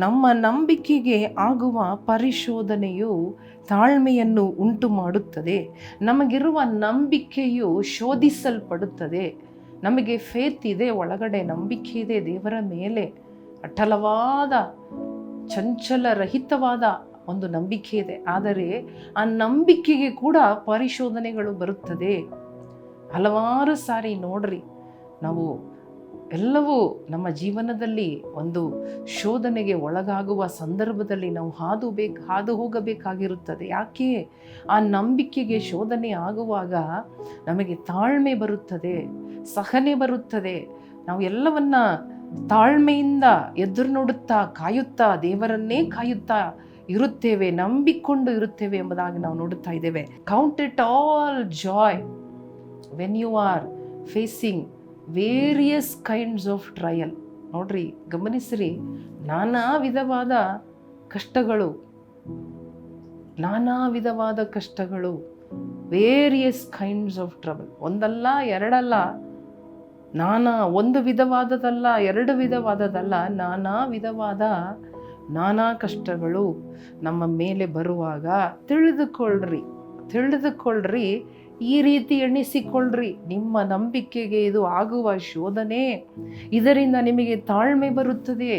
ನಮ್ಮ ನಂಬಿಕೆಗೆ ಆಗುವ ಪರಿಶೋಧನೆಯು ತಾಳ್ಮೆಯನ್ನು ಉಂಟು ಮಾಡುತ್ತದೆ. ನಮಗಿರುವ ನಂಬಿಕೆಯು ಶೋಧಿಸಲ್ಪಡುತ್ತದೆ. ನಮಗೆ ಫೇತ್ ಇದೆ, ಒಳಗಡೆ ನಂಬಿಕೆ ಇದೆ ದೇವರ ಮೇಲೆ, ಅಟಲವಾದ ಚಂಚಲರಹಿತವಾದ ಒಂದು ನಂಬಿಕೆ ಇದೆ. ಆದರೆ ಆ ನಂಬಿಕೆಗೆ ಕೂಡ ಪರಿಶೋಧನೆಗಳು ಬರುತ್ತದೆ. ಹಲವಾರು ಸಾರಿ ನೋಡ್ರಿ, ನಾವು ಎಲ್ಲವೂ ನಮ್ಮ ಜೀವನದಲ್ಲಿ ಒಂದು ಶೋಧನೆಗೆ ಒಳಗಾಗುವ ಸಂದರ್ಭದಲ್ಲಿ ನಾವು ಹಾದು ಹೋಗಬೇಕಾಗಿರುತ್ತದೆ. ಯಾಕೆ? ಆ ನಂಬಿಕೆಗೆ ಶೋಧನೆ ಆಗುವಾಗ ನಮಗೆ ತಾಳ್ಮೆ ಬರುತ್ತದೆ, ಸಹನೆ ಬರುತ್ತದೆ. ನಾವು ಎಲ್ಲವನ್ನ ತಾಳ್ಮೆಯಿಂದ ಎದುರು ನೋಡುತ್ತಾ, ಕಾಯುತ್ತಾ, ದೇವರನ್ನೇ ಕಾಯುತ್ತಾ ಇರುತ್ತೇವೆ, ನಂಬಿಕೊಂಡು ಇರುತ್ತೇವೆ ಎಂಬುದಾಗಿ ನಾವು ನೋಡುತ್ತಾ ಇದ್ದೇವೆ. Count it all joy when you are facing various kinds of trial. ನೋಡ್ರಿ, ಗಮನಿಸ್ರಿ, ನಾನಾ ವಿಧವಾದ ಕಷ್ಟಗಳು, ವೇರಿಯಸ್ ಕೈಂಡ್ಸ್ ಆಫ್ ಟ್ರಬಲ್. ಒಂದಲ್ಲ, ಎರಡಲ್ಲ, ಒಂದು ವಿಧವಾದದಲ್ಲ, ಎರಡು ವಿಧವಾದದಲ್ಲ, ನಾನಾ ಕಷ್ಟಗಳು ನಮ್ಮ ಮೇಲೆ ಬರುವಾಗ ತಿಳಿದುಕೊಳ್ಳ್ರಿ, ಈ ರೀತಿ ಎಣಿಸಿಕೊಳ್ಳ್ರಿ, ನಿಮ್ಮ ನಂಬಿಕೆಗೆ ಇದು ಆಗುವ ಶೋಧನೆ, ಇದರಿಂದ ನಿಮಗೆ ತಾಳ್ಮೆ ಬರುತ್ತದೆ.